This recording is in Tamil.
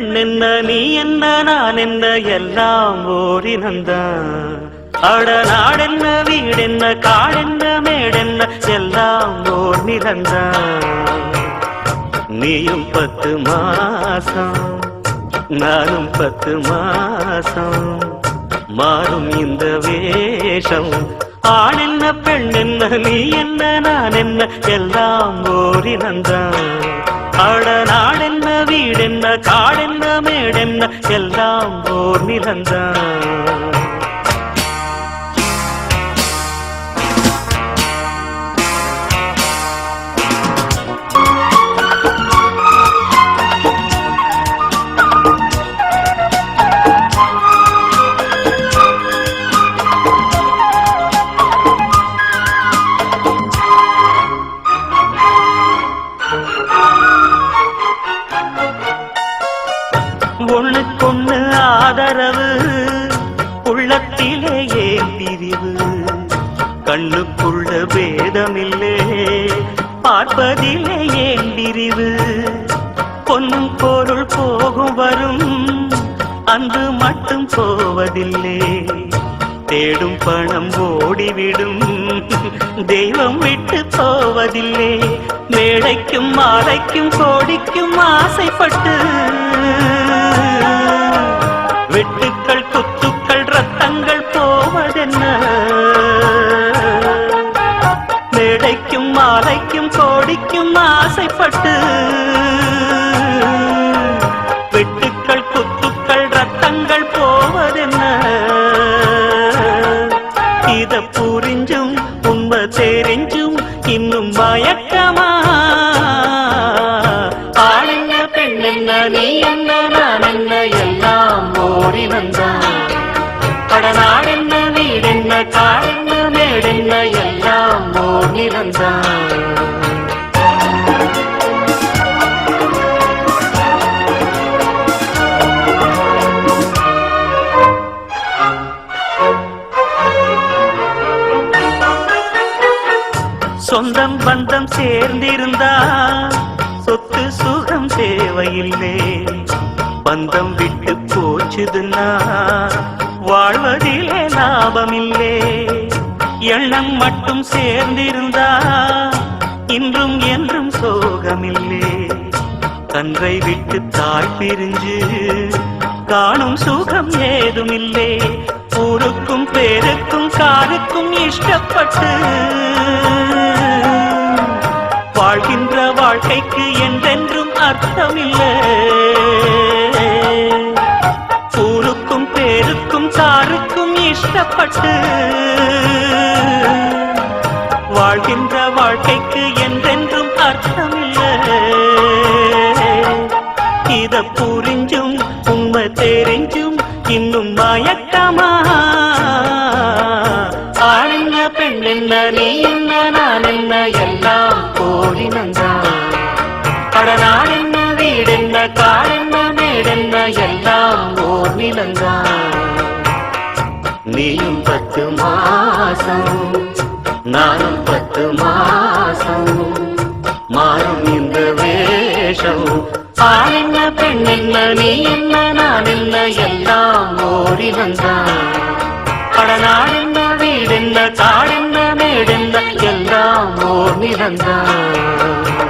பெண் என்ன நீ என்ன நான் என்ன எல்லாம் ஓரினந்தான். அட நாடென்ன வீடென்ன காடென்ன மேடென்ன எல்லாம் ஓர் நிலந்தான். நீயும் 10 மாசம் நானும் 10 மாசம் மாறும் இந்த வேஷம். ஆண் என்ன பெண் என்ன நீ என்ன நான் என்ன எல்லாம் ஓரினந்தான். அட நாடென்ன வீடென்ன காடென்ன மேடென்ன எல்லாம் ஓர் நிலந்தான். ஒண்ணுக்கொண்ணு ஆதரவு உள்ளத்திலே ஏன் பிரிவு. கண்ணுக்குள்ள பேதமில்லே பார்ப்பதிலே ஏன் பிரிவு. பொன்னும் பொருள் போகும் வரும் அன்பு மட்டும் போவதில்லை. தேடும் பணம் ஓடிவிடும் தெய்வம் விட்டு போவதில்லை. மேடைக்கும் மாலைக்கும் கோடிக்கும் ஆசைப்பட்டு வெட்டுக்கள் குத்துக்கள் ரத்தங்கள் போவதென்ன. மேடைக்கும் மாலைக்கும் கோடிக்கும் ஆசைப்பட்டு வெட்டுக்கள் குத்துக்கள் ரத்தங்கள் போவதென்ன. இத புரிஞ்சும் உண்மை தெரிஞ்சும் இன்னும் மயக்கமா. ஆணென்ன பெண் என்ன நீ என்ன நான் என்ன எல்லாம் ஓரினந்தான். அட நாடென்ன வீடென்ன காடென்ன மேடென்ன எல்லாம் ஓர் நிலந்தான். சொந்தம் பந்தம் சேர்ந்திருந்தா சொத்து சுகம் தேவையில்லை. பந்தம் விட்டு போச்சுதுன்னா வாழ்வதிலே லாபமில்லை. எண்ணம் மட்டும் சேர்ந்திருந்தா இன்றும் என்றும் சோகமில்லை. கன்றை விட்டு தாய் பிரிஞ்சு காணும் சுகம் ஏதுமில்லை. ஊருக்கும் பேருக்கும் காருக்கும் இஷ்டப்பட்டு வாழ்கின்ற வாழ்க்கைக்கு என்றென்றும் அர்த்தமில்லை. ஊருக்கும் பேருக்கும் காருக்கும் இஷ்டப்பட்டு வாழ்கின்ற வாழ்க்கைக்கு என்றென்றும் அர்த்தமில்லை. இத புரிஞ்சும் உண்மை தெரிஞ்சும் இன்னும் மயக்கமா. ஆணென்ன பெண் என்ன நீ என்ன நான் என்ன எல்லாம் ஓரினந்தான். அட நாடென்ன வீடென்ன காடென்ன மேடென்ன எல்லாம் ஓர் நிலந்தான். நீயும் 10 மாசம் நானும் 10 மாசம் மாறும் இந்த வேஷம். ஆணென்ன பெண் என்ன நீ என்ன நான் என்ன எல்லாம் ஓரினந்தான். அட நாடென்ன வீடென்ன காடென்ன மேடென்ன எல்லாம் ஓர் நிலந்தான்.